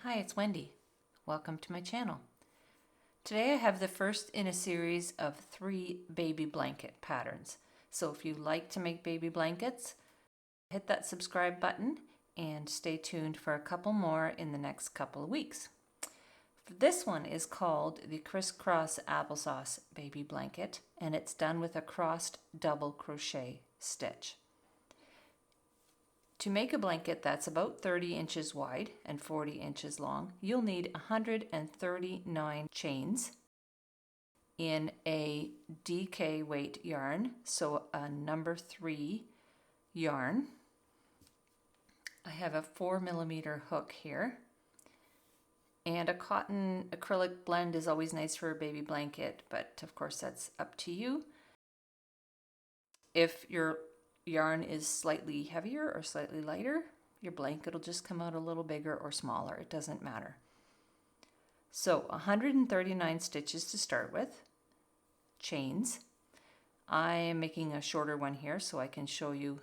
Hi, it's Wendy. Welcome to my channel. Today I have the first in a series of 3 baby blanket patterns. So if you like to make baby blankets, hit that subscribe button and stay tuned for a couple more in the next couple of weeks. This one is called the Crisscross Applesauce baby blanket, and it's done with a crossed double crochet stitch. To make a blanket that's about 30 inches wide and 40 inches long, you'll need 139 chains in a DK weight yarn, so a number 3 yarn. I have a 4mm hook here, and a cotton acrylic blend is always nice for a baby blanket, but of course that's up to you. If your yarn is slightly heavier or slightly lighter, your blanket will just come out a little bigger or smaller. It doesn't matter. So 139 stitches to start with, chains. I am making a shorter one here so I can show you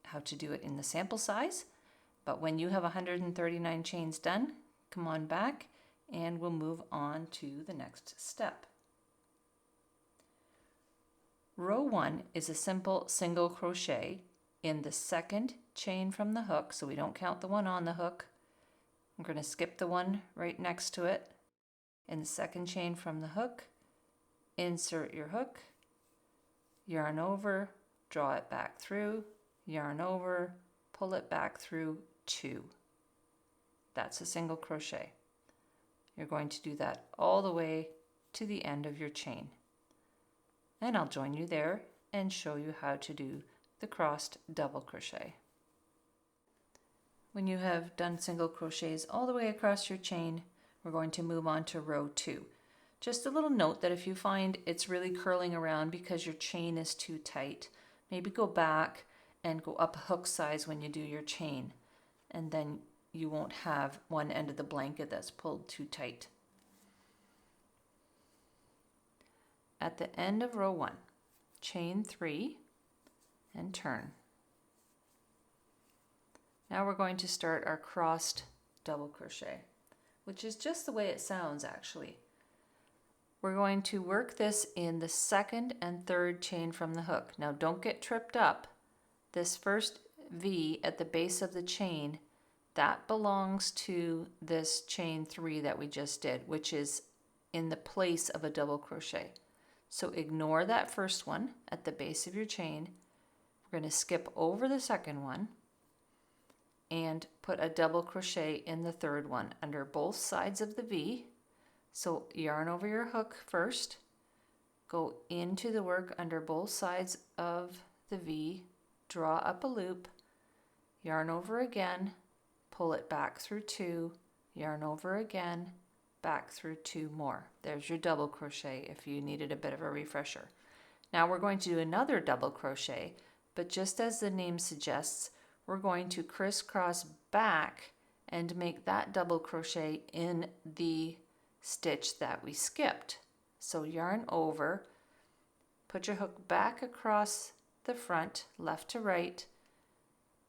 how to do it in the sample size. But when you have 139 chains done, come on back and we'll move on to the next step. Row 1 is a simple single crochet in the second chain from the hook, so we don't count the one on the hook. I'm going to skip the one right next to it. In the second chain from the hook, insert your hook, yarn over, draw it back through, yarn over, pull it back through 2. That's a single crochet. You're going to do that all the way to the end of your chain. And I'll join you there and show you how to do the crossed double crochet. When you have done single crochets all the way across your chain, we're going to move on to row 2. Just a little note that if you find it's really curling around because your chain is too tight, maybe go back and go up a hook size when you do your chain, and then you won't have one end of the blanket that's pulled too tight. At the end of row 1, chain 3 and turn. Now we're going to start our crossed double crochet, which is just the way it sounds actually. We're going to work this in the second and third chain from the hook. Now don't get tripped up. This first V at the base of the chain, that belongs to this chain 3 that we just did, which is in the place of a double crochet. So ignore that first one at the base of your chain. We're going to skip over the second one and put a double crochet in the third one under both sides of the V. So yarn over your hook first, go into the work under both sides of the V, draw up a loop, yarn over again, pull it back through 2, yarn over again, back through 2 more. There's your double crochet if you needed a bit of a refresher. Now we're going to do another double crochet, but just as the name suggests, we're going to crisscross back and make that double crochet in the stitch that we skipped. So yarn over, put your hook back across the front, left to right,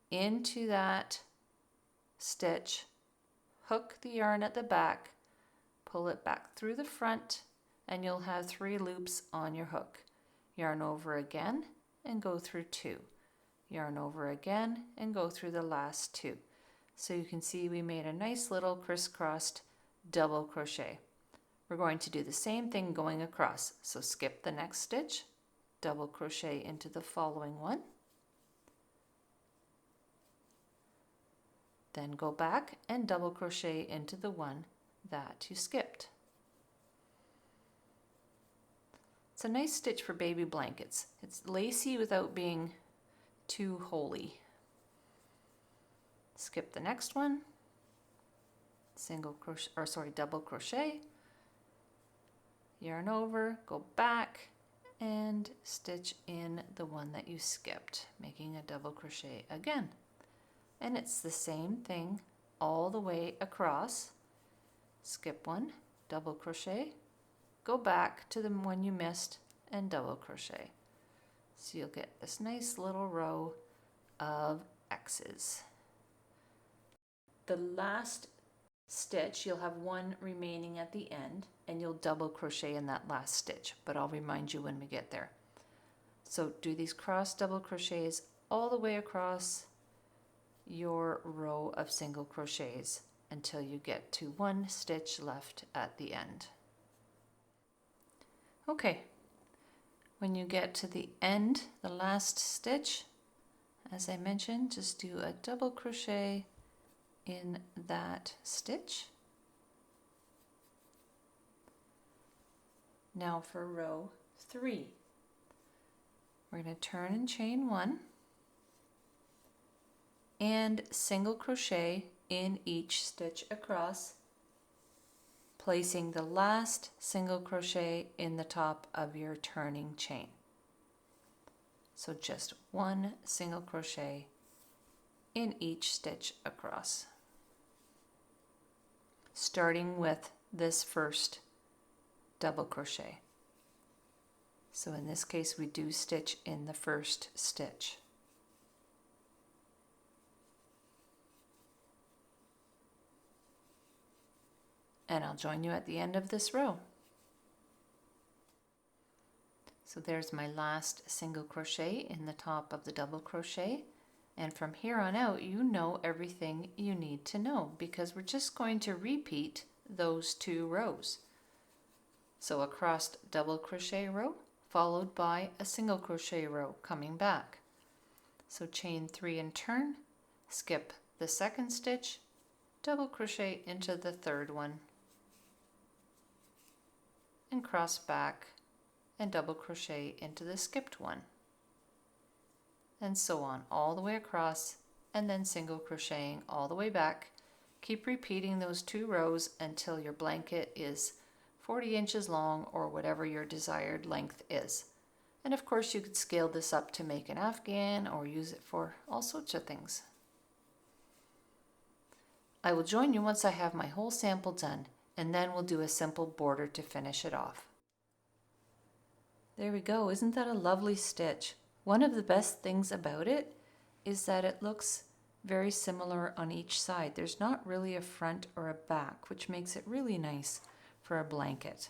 into that stitch, hook the yarn at the back, pull it back through the front, and you'll have 3 loops on your hook. Yarn over again and go through 2. Yarn over again and go through the last 2. So you can see we made a nice little crisscrossed double crochet. We're going to do the same thing going across. So skip the next stitch, double crochet into the following one, then go back and double crochet into the one that you skipped. It's a nice stitch for baby blankets. It's lacy without being too holey. Skip the next one, double crochet, yarn over, go back and stitch in the one that you skipped, making a double crochet again. And it's the same thing all the way across. Skip one, double crochet, go back to the one you missed and double crochet. So you'll get this nice little row of X's. The last stitch, you'll have one remaining at the end, and you'll double crochet in that last stitch, but I'll remind you when we get there. So do these cross double crochets all the way across your row of single crochets until you get to one stitch left at the end. Okay, when you get to the end, the last stitch, as I mentioned, just do a double crochet in that stitch. Now for row 3, we're going to turn and chain 1 and single crochet in each stitch across, placing the last single crochet in the top of your turning chain. So just one single crochet in each stitch across, starting with this first double crochet. So in this case we do stitch in the first stitch. And I'll join you at the end of this row. So there's my last single crochet in the top of the double crochet, and from here on out you know everything you need to know, because we're just going to repeat those 2 rows. So a crossed double crochet row followed by a single crochet row coming back. So chain 3 and turn, skip the second stitch, double crochet into the third one, and cross back and double crochet into the skipped one, and so on all the way across, and then single crocheting all the way back. Keep repeating those 2 rows until your blanket is 40 inches long, or whatever your desired length is. And of course you could scale this up to make an afghan or use it for all sorts of things. I will join you once I have my whole sample done, and then we'll do a simple border to finish it off. There we go. Isn't that a lovely stitch? One of the best things about it is that it looks very similar on each side. There's not really a front or a back, which makes it really nice for a blanket.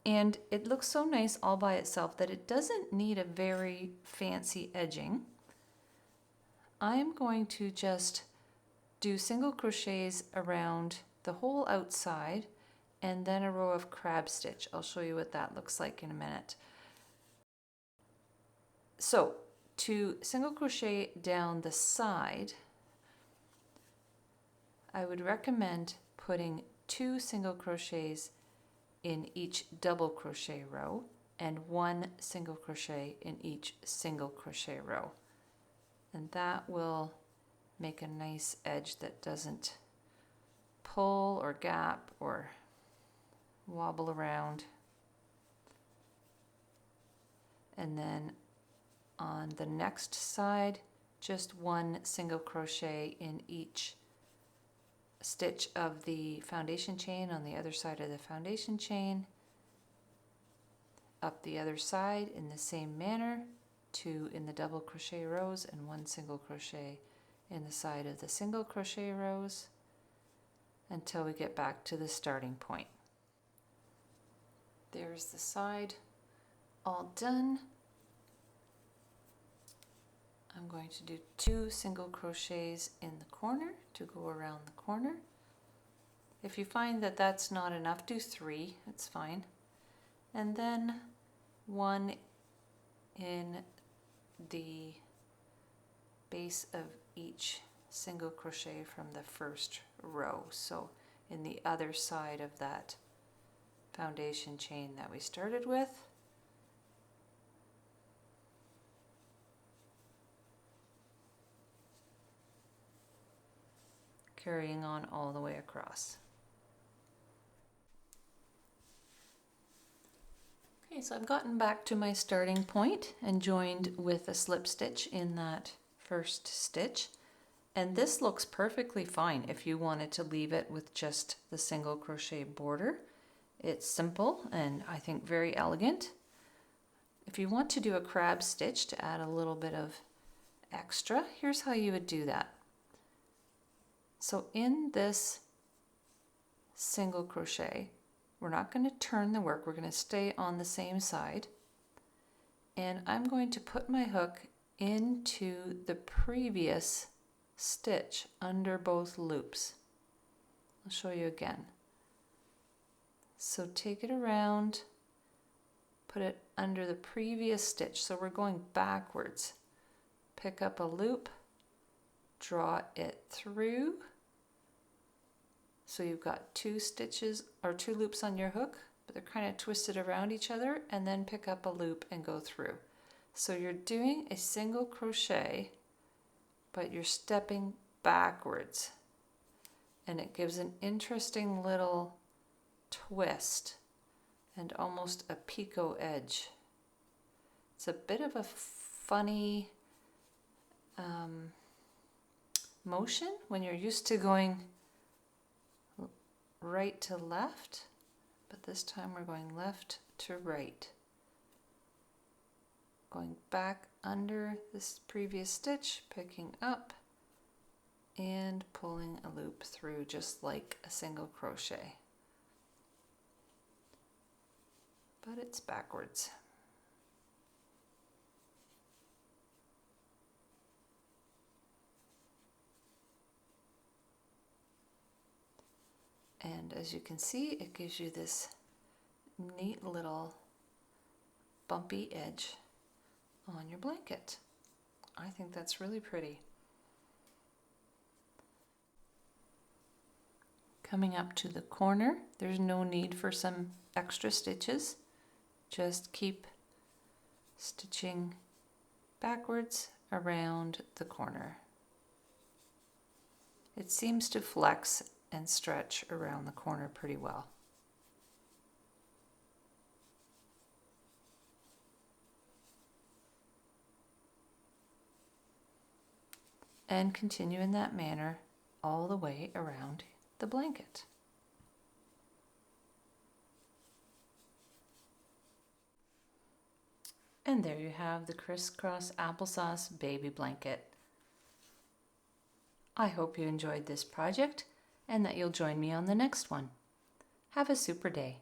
And it looks so nice all by itself that it doesn't need a very fancy edging. I'm going to just do single crochets around the whole outside, and then a row of crab stitch. I'll show you what that looks like in a minute. So to single crochet down the side, I would recommend putting 2 single crochets in each double crochet row and 1 single crochet in each single crochet row. And that will make a nice edge that doesn't pull or gap or wobble around. And then on the next side, just 1 single crochet in each stitch of the foundation chain on the other side of the foundation chain, up the other side in the same manner, 2 in the double crochet rows and 1 single crochet in the side of the single crochet rows, until we get back to the starting point. There's the side all done. I'm going to do 2 single crochets in the corner to go around the corner. If you find that that's not enough, do 3, it's fine. And then 1 in the base of each single crochet from the first row. So in the other side of that foundation chain that we started with. Carrying on all the way across. Okay, so I've gotten back to my starting point and joined with a slip stitch in that first stitch. And this looks perfectly fine if you wanted to leave it with just the single crochet border. It's simple and I think very elegant. If you want to do a crab stitch to add a little bit of extra, here's how you would do that. So in this single crochet. We're not going to turn the work, we're going to stay on the same side. And I'm going to put my hook into the previous stitch under both loops. I'll show you again. So take it around, put it under the previous stitch. So we're going backwards. Pick up a loop, draw it through. So you've got two stitches or two loops on your hook, but they're kind of twisted around each other, and then pick up a loop and go through. So you're doing a single crochet, but you're stepping backwards, and it gives an interesting little twist and almost a picot edge. It's a bit of a funny motion when you're used to going right to left, but this time we're going left to right. Going back under this previous stitch, picking up and pulling a loop through just like a single crochet. But it's backwards. And as you can see, it gives you this neat little bumpy edge on your blanket. I think that's really pretty. Coming up to the corner, there's no need for some extra stitches. Just keep stitching backwards around the corner. It seems to flex and stretch around the corner pretty well. And continue in that manner all the way around the blanket. And there you have the crisscross applesauce baby blanket. I hope you enjoyed this project and that you'll join me on the next one. Have a super day.